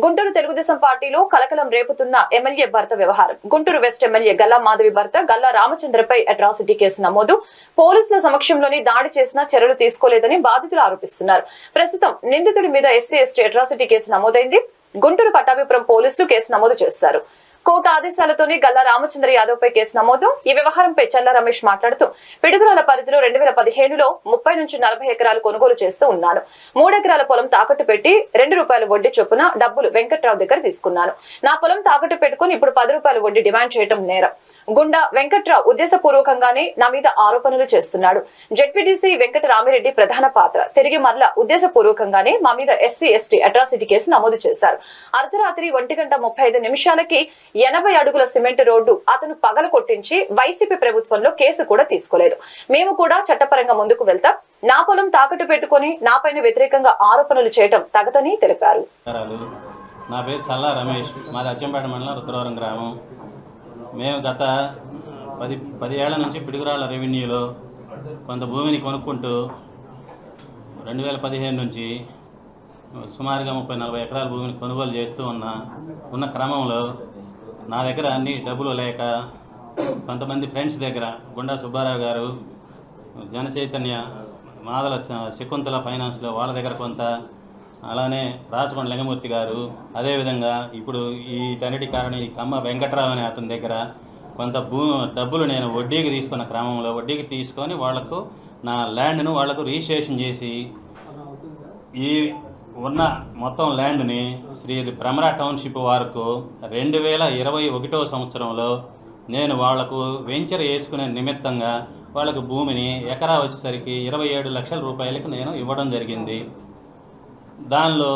గుంటూరు తెలుగుదేశం పార్టీలో కలకలం రేపుతున్న ఎమ్మెల్యే భర్త వ్యవహారం. గుంటూరు వెస్ట్ ఎమ్మెల్యే గల్లా మాధవి భర్త గల్లా రామచంద్రపై అట్రాసిటీ కేసు నమోదు. పోలీసుల సమక్షంలోని దాడి చేసినా చర్యలు తీసుకోలేదని బాధితులు ఆరోపిస్తున్నారు. ప్రస్తుతం నిందితుడి మీద ఎస్సీ ఎస్టీ అట్రాసిటీ కేసు నమోదైంది. గుంటూరు పట్టాభిపురం పోలీసులు కేసు నమోదు చేశారు. కోర్టు ఆదేశాలతోనే గల్లా రామచంద్ర యాదవ్ పై కేసు నమోదు. ఈ వ్యవహారంపై చల్లా రమేష్ మాట్లాడుతూ పిడుగురాల పరిధిలో 2015లో 30 నుంచి 40 ఎకరాలు కొనుగోలు చేస్తూ ఉన్నాను. 3 ఎకరాల పొలం తాకట్టు పెట్టి ₹2 వడ్డీ చొప్పున డబ్బులు వెంకట్రావు దగ్గర తీసుకున్నాను. నా పొలం తాకట్టు పెట్టుకుని ఇప్పుడు ₹10 వడ్డీ డిమాండ్ చేయడం నేరం. గుండా వెంకట్రావు ఉద్దేశపూర్వకంగానే నా మీద ఆరోపణలు చేస్తున్నాడు. జెడ్పీటీసీ వెంకట రామిరెడ్డి ప్రధాన పాత్ర. తిరిగి మరలా ఉద్దేశపూర్వకంగానే మా మీద ఎస్సీ ఎస్టీ అట్రాసిటీ కేసు నమోదు చేశారు. అర్ధరాత్రి 1:35 80 అడుగుల సిమెంట్ రోడ్డు అతను పగల కొట్టించి వైసీపీ ప్రభుత్వంలో కేసు కూడా తీసుకోలేదు. మేము కూడా చట్టపరంగా ముందుకు వెళ్తాం. నా పొలం తాకట్టు పెట్టుకుని నాపైన వ్యతిరేకంగా ఆరోపణలు చేయడం తగదని తెలిపారు. నా పేరు చల్లా రమేష్, మాది అచ్చంపేట మండలం రుద్రవరం గ్రామం. మేము గత 10 ఏళ్ల నుంచి పిడుగురాళ్ల రెవెన్యూలో కొంత భూమిని కొనుక్కుంటూ 2015 నుంచి సుమారుగా 30-40 ఎకరాల భూమిని కొనుగోలు చేస్తూ ఉన్న క్రమంలో నా దగ్గర అన్ని డబ్బులు లేక కొంతమంది ఫ్రెండ్స్ దగ్గర గుండా సుబ్బారావు గారు, జనచైతన్య, మాదల శకుంతల ఫైనాన్స్లో వాళ్ళ దగ్గర కొంత, అలానే రాచకొండ లింగమూర్తి గారు, అదేవిధంగా ఇప్పుడు వీటన్నిటి కారణం ఈ కమ్మ వెంకట్రావు అనే అతని దగ్గర కొంత డబ్బులు నేను వడ్డీకి తీసుకున్న క్రమంలో వడ్డీకి తీసుకొని వాళ్లకు నా ల్యాండ్ను వాళ్లకు రిజిస్ట్రేషన్ చేసి ఈ ఉన్న మొత్తం ల్యాండ్ని శ్రీ భ్రమరా టౌన్షిప్ వారికి 2021 సంవత్సరంలో నేను వాళ్లకు వెంచర్ వేసుకునే నిమిత్తంగా వాళ్ళకు భూమిని ఎకరా వచ్చేసరికి 27 లక్షల రూపాయలకు నేను ఇవ్వడం జరిగింది. దానిలో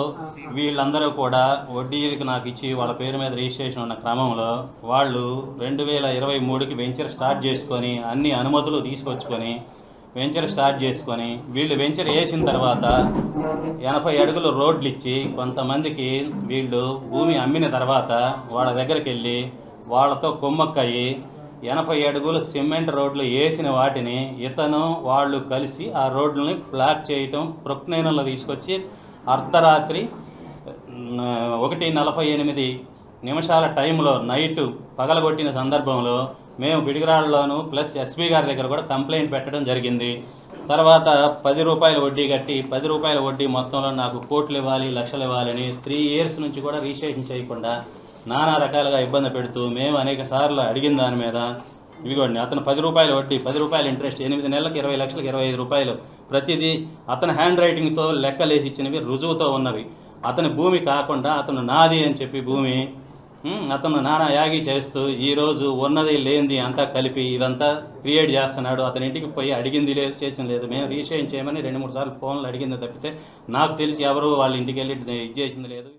వీళ్ళందరూ కూడా వడ్డీకి నాకు ఇచ్చి వాళ్ళ పేరు మీద రిజిస్ట్రేషన్ ఉన్న క్రమంలో వాళ్ళు 2023కి వెంచర్ స్టార్ట్ చేసుకొని అన్ని అనుమతులు తీసుకొచ్చుకొని వెంచర్ స్టార్ట్ చేసుకొని వీళ్ళు వెంచర్ వేసిన తర్వాత 80 అడుగులు రోడ్లు ఇచ్చి కొంతమందికి వీళ్ళు భూమి అమ్మిన తర్వాత వాళ్ళ దగ్గరికి వెళ్ళి వాళ్ళతో కొమ్మక్కయ్యి 80 అడుగులు సిమెంట్ రోడ్లు వేసిన వాటిని ఇతను వాళ్ళు కలిసి ఆ రోడ్లని బ్లాక్ చేయటం ప్రొక్నైన్లో తీసుకొచ్చి అర్ధరాత్రి 1:48 టైంలో నైటు పగలగొట్టిన సందర్భంలో మేము పిడుగురాళ్ళలోను ప్లస్ ఎస్పీ గారి దగ్గర కూడా కంప్లైంట్ పెట్టడం జరిగింది. తర్వాత ₹10 వడ్డీ కట్టి ₹10 వడ్డీ మొత్తంలో నాకు కోట్లు ఇవ్వాలి, లక్షలు ఇవ్వాలని 3 ఇయర్స్ నుంచి కూడా రిజిస్ట్రేషన్ చేయకుండా నానా రకాలుగా ఇబ్బంది పెడుతూ మేము అనేక సార్లు అడిగిన దాని మీద ఇదిగోండి అతను ₹10 వడ్డీ, ₹10 ఇంట్రెస్ట్, 8 నెలలకు 20 లక్షలకు ₹25 ప్రతిదీ అతని హ్యాండ్ రైటింగ్తో లెక్కలేసి ఇచ్చినవి రుజువుతో ఉన్నవి. అతని భూమి కాకుండా అతను నాది అని చెప్పి భూమి అతను నానా యాగి చేస్తూ ఈరోజు ఉన్నది లేనిది అంతా కలిపి ఇదంతా క్రియేట్ చేస్తున్నాడు. అతని ఇంటికి పోయి అడిగింది లేదు, చేసిన లేదు. మేము రిజిస్ట్రేషన్ చేయమని 2-3 సార్లు ఫోన్లు అడిగింది తప్పితే నాకు తెలిసి ఎవరు వాళ్ళ ఇంటికి వెళ్ళి ఇది చేసింది లేదు.